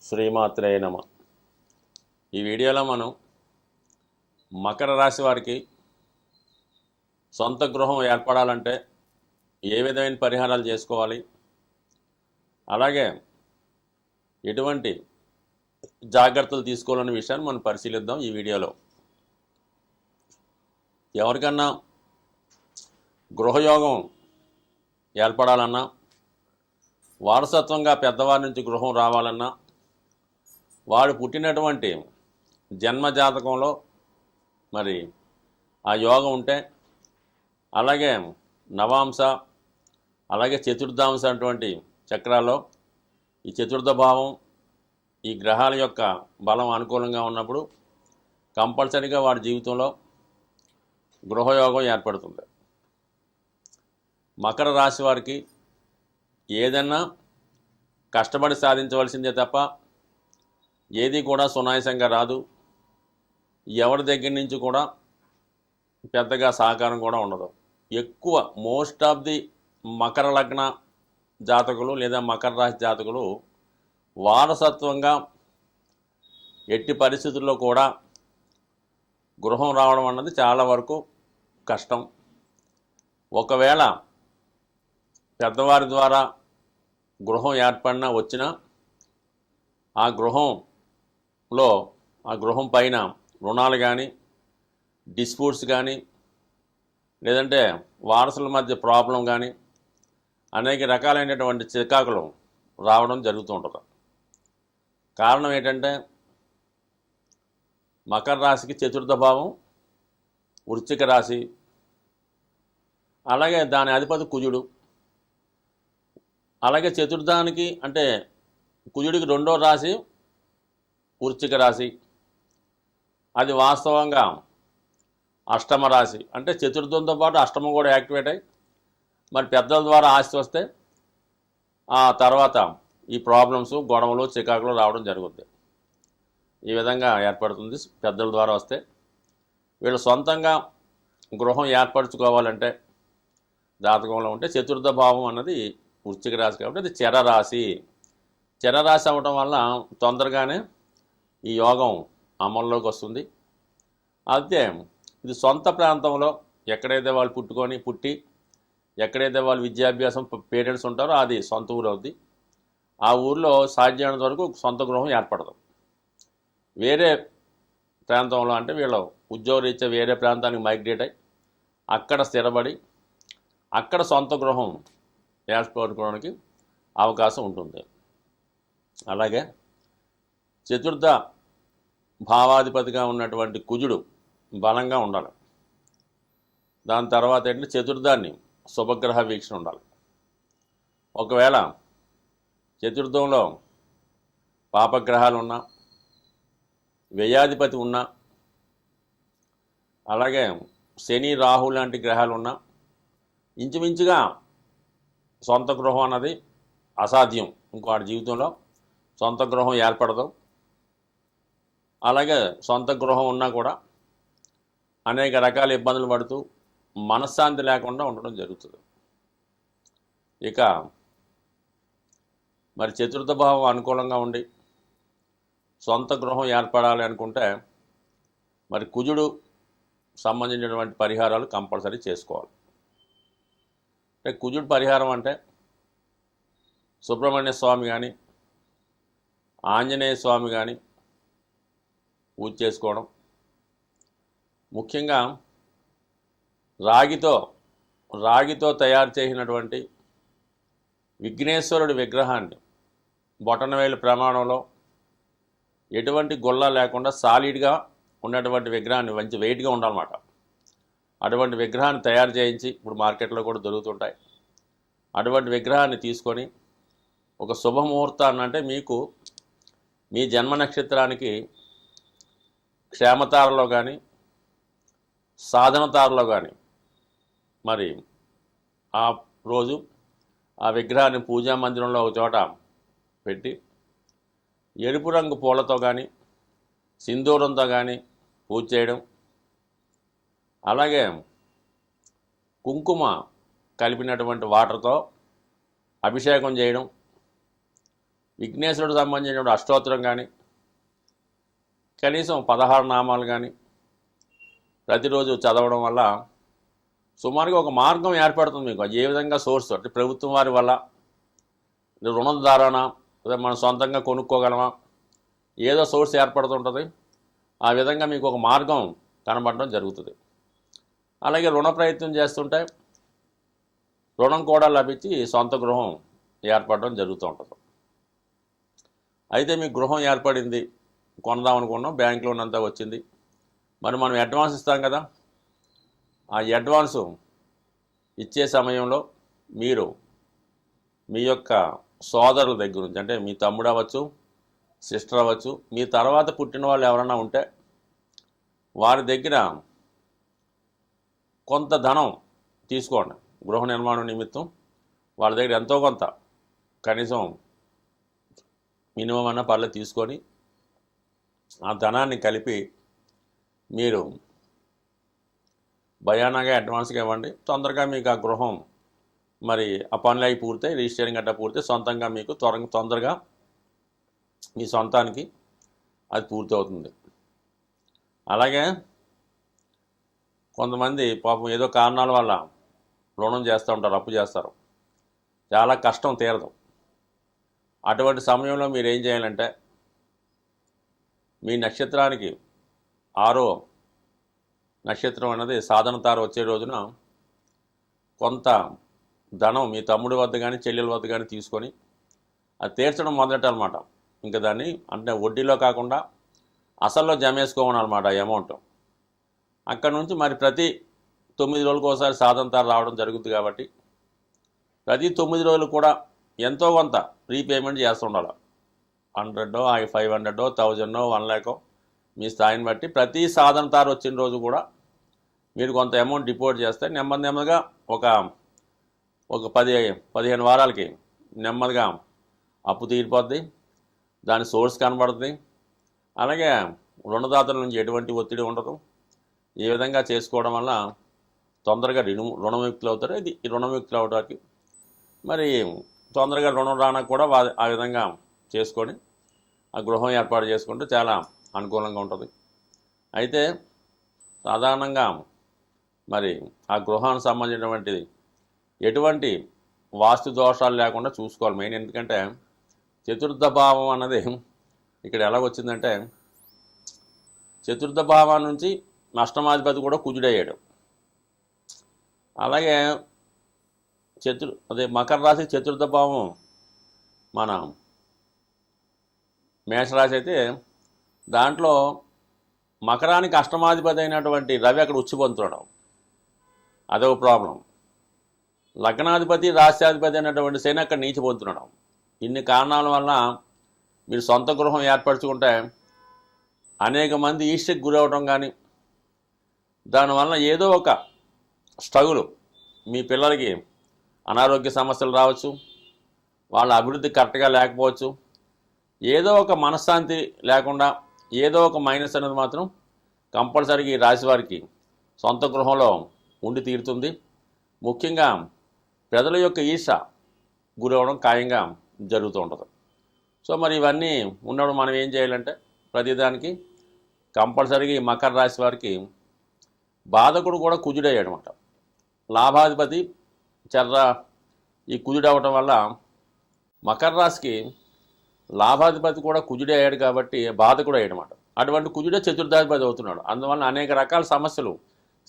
శ్రీమాత్రే నమ. ఈ వీడియోలో మనం మకర రాశి వారికి సొంత గృహం ఏర్పడాలంటే ఏ విధమైన పరిహారాలు చేసుకోవాలి, అలాగే ఎటువంటి జాగ్రత్తలు తీసుకోవాలనే విషయాన్ని మనం పరిశీలిద్దాం ఈ వీడియోలో. ఎవరికన్నా గృహయోగం ఏర్పడాలన్నా, వారసత్వంగా పెద్దవారి నుంచి గృహం రావాలన్నా, వాడు పుట్టినటువంటి జన్మజాతకంలో మరి ఆ యోగం ఉంటే, అలాగే నవాంశ అలాగే చతుర్థాంశ అటువంటి చక్రాల్లో ఈ చతుర్థ భావం ఈ గ్రహాల యొక్క బలం అనుకూలంగా ఉన్నప్పుడు కంపల్సరీగా వాడి జీవితంలో గృహయోగం ఏర్పడుతుంది. మకర రాశి వారికి ఏదన్నా కష్టపడి సాధించవలసిందే తప్ప ఏది కూడా సునాయాసంగా రాదు. ఎవరి దగ్గర నుంచి కూడా పెద్దగా సహకారం కూడా ఉండదు. ఎక్కువ మోస్ట్ ఆఫ్ ది మకర లగ్న జాతకులు లేదా మకర రాశి జాతకులు వారసత్వంగా ఎట్టి పరిస్థితుల్లో కూడా గృహం రావడం అన్నది చాలా వరకు కష్టం. ఒకవేళ పెద్దవారి ద్వారా గృహం ఏర్పడినా వచ్చినా ఆ గృహం పైన రుణాలు కానీ, డిస్ప్యూట్స్ కానీ, లేదంటే వారసుల మధ్య ప్రాబ్లం కానీ అనేక రకాలైనటువంటి చికాకులు రావడం జరుగుతూ ఉంటుంది. కారణం ఏంటంటే మకర రాశికి చతుర్థ భావం వృశ్చిక రాశి, అలాగే దాని అధిపతి కుజుడు. అలాగే చతుర్థానికి అంటే కుజుడికి రెండో రాశి వృశ్చిక రాశి, అది వాస్తవంగా అష్టమ రాశి. అంటే చతుర్థంతో పాటు అష్టమం కూడా యాక్టివేట్ అయ్యి మరి పెద్దల ద్వారా ఆస్తి వస్తే ఆ తర్వాత ఈ ప్రాబ్లమ్స్, గొడవలు, చికాకులు రావడం జరుగుతుంది. ఈ విధంగా ఏర్పడుతుంది పెద్దల ద్వారా వస్తే. వీళ్ళు సొంతంగా గృహం ఏర్పరచుకోవాలంటే జాతకంలో ఉంటే చతుర్థ భావం అన్నది వృశ్చిక రాశి కాబట్టి అది చరరాశి. చరరాశి అవ్వటం వల్ల తొందరగానే ఈ యోగం అమల్లోకి వస్తుంది. అయితే ఇది సొంత ప్రాంతంలో ఎక్కడైతే వాళ్ళు పుట్టి ఎక్కడైతే వాళ్ళు విద్యాభ్యాసం పేరెంట్స్ ఉంటారో అది సొంత ఊరు అవుద్ది. ఆ ఊరిలో సాధ్యమైనంత వరకు సొంత గృహం ఏర్పడదు. వేరే ప్రాంతంలో అంటే వీళ్ళు ఉద్యోగరీత్యా వేరే ప్రాంతానికి మైగ్రేట్ అయ్యి అక్కడ స్థిరపడి అక్కడ సొంత గృహం ఏర్పడుకోవడానికి అవకాశం ఉంటుంది. అలాగే చతుర్థ భావాధిపతిగా ఉన్నటువంటి కుజుడు బలంగా ఉండాలి. దాని తర్వాత ఏంటంటే చతుర్థాన్ని శుభగ్రహ వీక్షణ ఉండాలి. ఒకవేళ చతుర్థంలో పాపగ్రహాలు ఉన్నా, వ్యయాధిపతి ఉన్నా, అలాగే శని రాహు లాంటి గ్రహాలు ఉన్నా ఇంచుమించుగా సొంత గృహం అన్నది అసాధ్యం. ఇంకో జీవితంలో సొంత గృహం ఏర్పడదు. అలాగే సొంత గృహం ఉన్నా కూడా అనేక రకాల ఇబ్బందులు పడుతూ మనశ్శాంతి లేకుండా ఉండడం జరుగుతుంది. ఇక మరి చతుర్థ భావం అనుకూలంగా ఉండి సొంత గృహం ఏర్పడాలి అనుకుంటే మరి కుజుడు సంబంధించినటువంటి పరిహారాలు కంపల్సరీ చేసుకోవాలి. అంటే కుజుడు పరిహారం అంటే సుబ్రహ్మణ్య స్వామి కానీ, ఆంజనేయ స్వామి కానీ పూజ చేసుకోవడం, ముఖ్యంగా రాగితో తయారు చేసినటువంటి విఘ్నేశ్వరుడి విగ్రహాన్ని బొటనవేలు ప్రమాణంలో ఎటువంటి గొల్ల లేకుండా సాలిడ్గా ఉన్నటువంటి విగ్రహాన్ని, మంచి వెయిట్గా ఉండాలన్నమాట. అటువంటి విగ్రహాన్ని తయారు చేయించి ఇప్పుడు మార్కెట్లో కూడా దొరుకుతుంటాయి. అటువంటి విగ్రహాన్ని తీసుకొని ఒక శుభముహూర్తాన్ని అంటే మీకు మీ జన్మ నక్షత్రానికి క్షేమతారలో కానీ సాధనతారలో కానీ మరి ఆ రోజు ఆ విగ్రహాన్ని పూజా మందిరంలో ఒక చోట పెట్టి ఎరుపు రంగు పూలతో కానీ సింధూరంతో కానీ పూజ చేయడం, అలాగే కుంకుమ కలిపినటువంటి వాటర్తో అభిషేకం చేయడం, విఘ్నేశ్వరుడు సంబంధించిన అష్టోత్తరం కానీ కనీసం 16 నామాలు కానీ ప్రతిరోజు చదవడం వల్ల సుమారుగా ఒక మార్గం ఏర్పడుతుంది మీకు. ఏ విధంగా సోర్స్ అంటే ప్రభుత్వం వారి వల్ల రుణం ద్వారానా లేదా మనం సొంతంగా కొనుక్కోగలమా, ఏదో సోర్స్ ఏర్పడుతుంటుంది. ఆ విధంగా మీకు ఒక మార్గం కనబడడం జరుగుతుంది. అలాగే రుణ ప్రయత్నం చేస్తుంటే రుణం కూడా లభించి సొంత గృహం ఏర్పడడం జరుగుతూ ఉంటుంది. అయితే మీకు గృహం ఏర్పడింది, కొనదాం అనుకున్నాం, బ్యాంక్ లోన్ అంతా వచ్చింది, మరి మనం అడ్వాన్స్ ఇస్తాం కదా, ఆ అడ్వాన్సు ఇచ్చే సమయంలో మీరు మీ యొక్క సోదరుల దగ్గర నుంచి, అంటే మీ తమ్ముడు అవ్వచ్చు, సిస్టర్ అవ్వచ్చు, మీ తర్వాత పుట్టిన వాళ్ళు ఎవరైనా ఉంటే వారి దగ్గర కొంత ధనం తీసుకోండి. గృహ నిర్మాణం నిమిత్తం వాళ్ళ దగ్గర ఎంతో కొంత, కనీసం మినిమం అన్న పర్లేదు తీసుకొని ఆ ధనాన్ని కలిపి మీరు భయానగా అడ్వాన్స్గా ఇవ్వండి. తొందరగా మీకు ఆ గృహం మరి ఆ పనులు అయి పూర్తి, రిజిస్టరింగ్ గట్టా పూర్తి, సొంతంగా మీకు తొందరగా మీ సొంతానికి అది పూర్తి అవుతుంది. అలాగే కొంతమంది పాపం ఏదో కారణాల వల్ల రుణం చేస్తూ ఉంటారు, అప్పు చేస్తారు, చాలా కష్టం తీరదు. అటువంటి సమయంలో మీరు ఏం చేయాలంటే మీ నక్షత్రానికి 6వ నక్షత్రం అనేది సాధన తార వచ్చే రోజున కొంత ధనం మీ తమ్ముడి వద్ద కానీ చెల్లెల వద్ద కానీ తీసుకొని అది తీర్చడం మొదలెట్టాలన్నమాట. ఇంకా దాన్ని అంటే వడ్డీలో కాకుండా అసల్లో జమేసుకోవాలన్నమాట ఆ అమౌంట్. అక్కడ నుంచి మరి ప్రతి 9 రోజులకు ఒకసారి సాధన తార రావడం జరుగుతుంది కాబట్టి ప్రతి 9 రోజులు కూడా ఎంతో కొంత రీపేమెంట్ చేస్తుండాలి. 100, 500, 1000, 1 lakh మీ స్థాయిని బట్టి ప్రతి సాధన తార వచ్చిన రోజు కూడా మీరు కొంత అమౌంట్ డిపాజిట్ చేస్తే నెమ్మదిగా ఒక 10-15 వారాలకి నెమ్మదిగా అప్పు తీరిపోద్ది, దాని సోర్స్ కనబడుతుంది. అలాగే రుణదాతల నుంచి ఎటువంటి ఒత్తిడి ఉండదు. ఈ విధంగా చేసుకోవడం వల్ల తొందరగా రుణముక్తులు అవుతారు. ఇది ఈ రుణముక్తులు అవడానికి మరి తొందరగా రుణం రానకు కూడా ఆ విధంగా చేసుకొని ఆ గృహం ఏర్పాటు చేసుకుంటే చాలా అనుకూలంగా ఉంటుంది. అయితే సాధారణంగా మరి ఆ గృహానికి సంబంధించినటువంటిది ఎటువంటి వాస్తు దోషాలు లేకుండా చూసుకోవాలి మెయిన్. ఎందుకంటే చతుర్థ భావం అన్నది ఇక్కడ ఎలాగొచ్చిందంటే చతుర్థ భావం నుంచి అష్టమాధిపతి కూడా కుజుడయ్యాడు. అలాగే మకర రాశి చతుర్థ భావం మన మేషరాశి అయితే దాంట్లో మకరానికి అష్టమాధిపతి అయినటువంటి రవి అక్కడ ఉచ్చి పొందుతున్నాడు, అదొక ప్రాబ్లం. లగ్నాధిపతి రాష్ట్రాధిపతి అయినటువంటి శని అక్కడ నీచి పొందుతున్నాడు. ఇన్ని కారణాల వల్ల మీరు సొంత గృహం ఏర్పరచుకుంటే అనేక మంది ఈర్ష్యకు గురవడం కానీ దానివల్ల ఏదో ఒక స్ట్రగుల్, మీ పిల్లలకి అనారోగ్య సమస్యలు రావచ్చు, వాళ్ళ అభివృద్ధి కరెక్ట్గా లేకపోవచ్చు, ఏదో ఒక మనశ్శాంతి లేకుండా ఏదో ఒక మైనస్ అనేది మాత్రం కంపల్సరీగా ఈ రాశి వారికి సొంత గృహంలో ఉండి తీరుతుంది. ముఖ్యంగా ప్రజల యొక్క ఈర్ష గురవడం ఖాయంగా జరుగుతూ ఉంటుంది. సో మరి ఇవన్నీ ఉన్నప్పుడు మనం ఏం చేయాలంటే ప్రతిదానికి కంపల్సరీగా ఈ మకర రాశి వారికి బాధకుడు కూడా కుజుడయ్యాడు అనమాట. లాభాధిపతి ఈ కుజుడు అవ్వటం వల్ల మకర రాశికి లాభాధిపతి కూడా కుజుడే అయ్యాడు కాబట్టి బాధకుడు అయ్యాడు అనమాట. అటువంటి కుజుడే చతుర్థాధిపతి అవుతున్నాడు. అందువల్ల అనేక రకాల సమస్యలు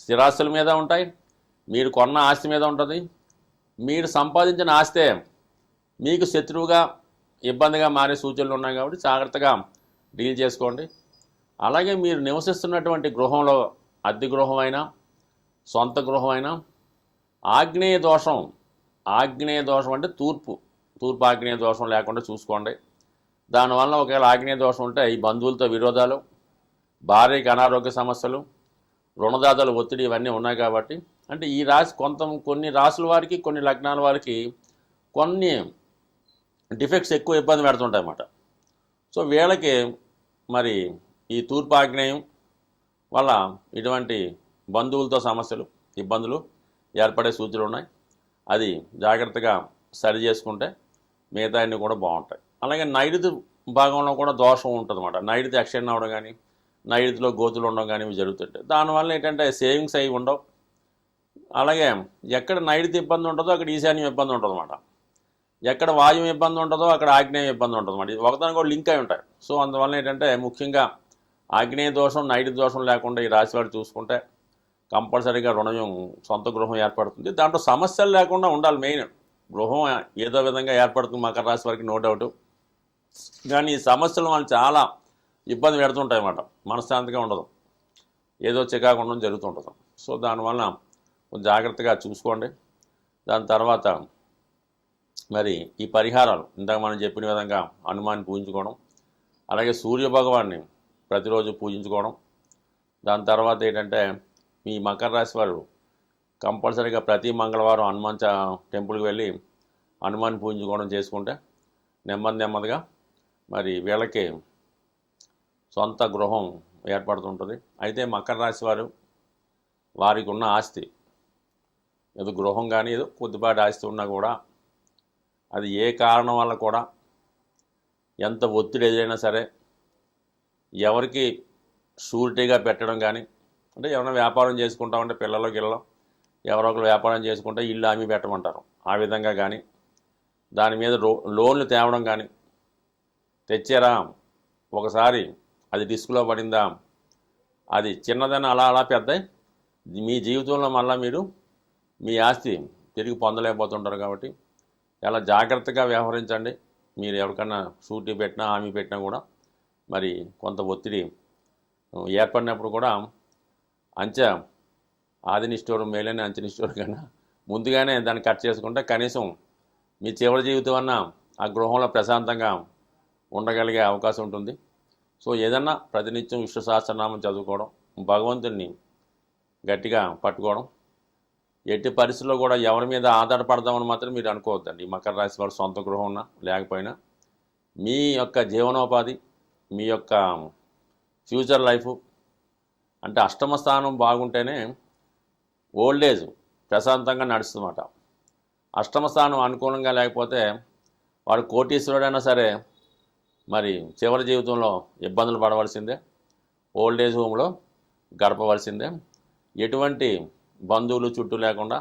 స్థిరాస్తుల మీద ఉంటాయి, మీరు కొన్న ఆస్తి మీద ఉంటుంది, మీరు సంపాదించిన ఆస్తే మీకు శత్రువుగా ఇబ్బందిగా మారే సూచనలు ఉన్నాయి కాబట్టి జాగ్రత్తగా డీల్ చేసుకోండి. అలాగే మీరు నివసిస్తున్నటువంటి గృహంలో అద్దె గృహం అయినా సొంత గృహం అయినా ఆగ్నేయ దోషం అంటే తూర్పు ఆగ్నేయ దోషం లేకుండా చూసుకోండి. దానివల్ల ఒకవేళ ఆగ్నేయ దోషం ఉంటే ఈ బంధువులతో విరోధాలు, భార్యకి అనారోగ్య సమస్యలు, రుణదాతల ఒత్తిడి ఇవన్నీ ఉన్నాయి కాబట్టి అంటే ఈ రాశి కొన్ని రాశుల వారికి కొన్ని లగ్నాల వారికి కొన్ని డిఫెక్ట్స్ ఎక్కువ ఇబ్బంది పెడుతుంటాయి అన్నమాట. సో వీళ్ళకి మరి ఈ తూర్పు ఆగ్నేయం వల్ల ఇటువంటి బంధువులతో సమస్యలు ఇబ్బందులు ఏర్పడే సూచనలు ఉన్నాయి. అది జాగ్రత్తగా సరి చేసుకుంటే మిగతా అన్నీ కూడా బాగుంటాయి. అలాగే నైరుతి భాగంలో కూడా దోషం ఉంటుందన్నమాట. నైరుతి ఎక్స్టెండ్ అవ్వడం కానీ, నైరుతిలో గోతులు ఉండడం కానీ ఇవి జరుగుతుంటాయి. దానివల్ల ఏంటంటే సేవింగ్స్ అవి ఉండవు. అలాగే ఎక్కడ నైరుతి ఇబ్బంది ఉంటుందో అక్కడ ఈశాన్యం ఇబ్బంది ఉంటుందన్నమాట. ఎక్కడ వాయువు ఇబ్బంది ఉంటుందో అక్కడ ఆగ్నేయం ఇబ్బంది ఉంటుందన్నమాట. ఇది ఒకదానికి కూడా లింక్ అయి ఉంటాయి. సో అందువల్ల ఏంటంటే ముఖ్యంగా ఆగ్నేయ దోషం, నైరుతి దోషం లేకుండా ఈ రాశి వారు చూసుకుంటే కంపల్సరీగా రుణం సొంత గృహం ఏర్పడుతుంది. దాంట్లో సమస్యలు లేకుండా ఉండాలి. మెయిన్ గృహం ఏదో విధంగా ఏర్పడుతుంది మకర రాశి వారికి, నో డౌట్. కానీ ఈ సమస్యలు వాళ్ళు చాలా ఇబ్బంది పెడుతుంటాయి అన్నమాట. మనశ్శాంతిగా ఉండదు, ఏదో చికాకు ఉండడం జరుగుతుంటుంది. సో దానివల్ల కొంచెం జాగ్రత్తగా చూసుకోండి. దాని తర్వాత మరి ఈ పరిహారాలు ఇందాక మనం చెప్పిన విధంగా హనుమాన్ని పూజించుకోవడం, అలాగే సూర్యభగవాన్ని ప్రతిరోజు పూజించుకోవడం. దాని తర్వాత ఏంటంటే మీ మకర రాశి వారు కంపల్సరీగా ప్రతి మంగళవారం హనుమాన్ టెంపుల్కి వెళ్ళి హనుమాన్ పూజించుకోవడం చేసుకుంటే నెమ్మదిగా మరి వీళ్ళకి సొంత గృహం ఏర్పడుతుంటుంది. అయితే మకర రాశి వారు వారికి ఉన్న ఆస్తి ఏదో గృహం కానీ ఏదో కొద్దిపాటి ఆస్తి ఉన్నా కూడా అది ఏ కారణం వల్ల కూడా ఎంత ఒత్తిడి ఎదురైనా సరే ఎవరికి షూరిటీగా పెట్టడం కానీ, అంటే ఎవరైనా వ్యాపారం చేసుకుంటామంటే పిల్లలు గిల్లలో ఎవరో ఒకరు వ్యాపారం చేసుకుంటే ఇల్లు అమ్మి పెట్టమంటారు. ఆ విధంగా కానీ దాని మీద లోన్లు తేవడం కానీ, తెచ్చారా ఒకసారి అది డిస్క్లో పడిందా, అది చిన్నదైనా అలా పెద్ద మీ జీవితంలో మళ్ళీ మీరు మీ ఆస్తి తిరిగి పొందలేకపోతుంటారు. కాబట్టి చాలా జాగ్రత్తగా వ్యవహరించండి. మీరు ఎవరికన్నా షూరిటీ పెట్టినా హామీ పెట్టినా కూడా మరి కొంత ఒత్తిడి ఏర్పడినప్పుడు కూడా ఆదినిష్ఠూరం మేలైన అంచెనిష్ఠూరం కన్నా ముందుగానే దాన్ని కట్ చేసుకుంటే కనీసం మీ చివరి జీవితం అన్నా ఆ గృహంలో ప్రశాంతంగా ఉండగలిగే అవకాశం ఉంటుంది. సో ఏదన్నా ప్రతినిత్యం విష్ణు సహస్రనామం చదువుకోవడం, భగవంతుడిని గట్టిగా పట్టుకోవడం, ఎట్టి పరిస్థితుల్లో కూడా ఎవరి మీద ఆధారపడదామని మాత్రం మీరు అనుకోవద్దండి. ఈ మకర రాశి వారు సొంత గృహం ఉన్నా లేకపోయినా మీ యొక్క జీవనోపాధి, మీ యొక్క ఫ్యూచర్ లైఫ్ అంటే అష్టమ స్థానం బాగుంటేనే ఓల్డ్ ఏజ్ ప్రశాంతంగా నడుస్తుందన్నమాట. అష్టమ స్థానం అనుకూలంగా లేకపోతే వాడు కోటీశ్వరుడైనా సరే మరి చివరి జీవితంలో ఇబ్బందులు పడవలసిందే, ఓల్డ్ ఏజ్ హోమ్లో గడపవలసిందే, ఎటువంటి బంధువులు చుట్టూ లేకుండా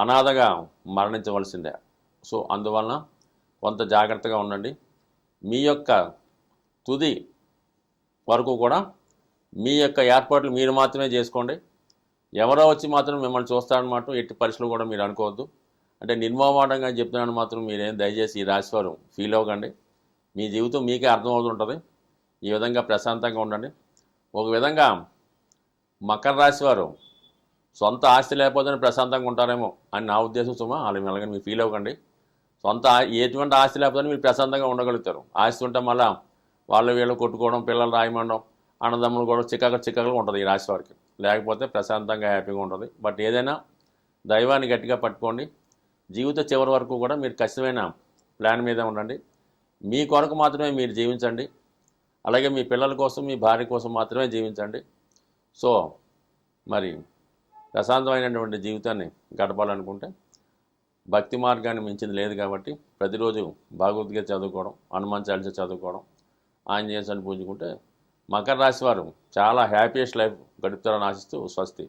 అనాథగా మరణించవలసిందే. సో అందువలన కొంత జాగ్రత్తగా ఉండండి. మీ యొక్క తుది వరకు కూడా మీ యొక్క ఏర్పాట్లు మీరు మాత్రమే చేసుకోండి. ఎవరో వచ్చి మాత్రం మిమ్మల్ని చూస్తారన్నమాట ఎట్టి పరిస్థితులు కూడా మీరు అనుకోవద్దు. అంటే నిర్మోహమాటంగా చెప్తున్నాను మాత్రం మీరేం దయచేసి ఈ రాశివారు ఫీల్ అవ్వకండి. మీ జీవితం మీకే అర్థమవుతుంటుంది. ఈ విధంగా ప్రశాంతంగా ఉండండి. ఒక విధంగా మకర రాశి వారు సొంత ఆస్తి లేకపోతే ప్రశాంతంగా ఉంటారేమో అని నా ఉద్దేశం. సుమా అలా మెల్లగా మీరు ఫీల్ అవ్వకండి. ఎటువంటి ఆస్తి లేకపోతే మీరు ప్రశాంతంగా ఉండగలుగుతారు. ఆస్తి ఉంటే మళ్ళీ వాళ్ళు వీళ్ళు కొట్టుకోవడం, పిల్లలు రాయమండం, అన్నదమ్ములు కూడా చిక్కగా ఉంటుంది ఈ రాశి వారికి. లేకపోతే ప్రశాంతంగా హ్యాపీగా ఉంటుంది. బట్ ఏదైనా దైవాన్ని గట్టిగా పట్టుకోండి. జీవిత చివరి వరకు కూడా మీరు ఖచ్చితమైన ప్లాన్ మీద ఉండండి. మీ కొరకు మాత్రమే మీరు జీవించండి. అలాగే మీ పిల్లల కోసం, మీ భార్య కోసం మాత్రమే జీవించండి. సో మరి ప్రశాంతమైనటువంటి జీవితాన్ని గడపాలనుకుంటే భక్తి మార్గాన్ని మించింది లేదు. కాబట్టి ప్రతిరోజు భగవద్గీత చదువుకోవడం, హనుమాన్ చాలీసా చదువుకోవడం, ఆంజనేయ స్వామిని పూజించుకుంటే మకర రాశి వారు చాలా హ్యాపీయెస్ట్ లైఫ్ గడుపుతారని ఆశిస్తూ స్వస్తి.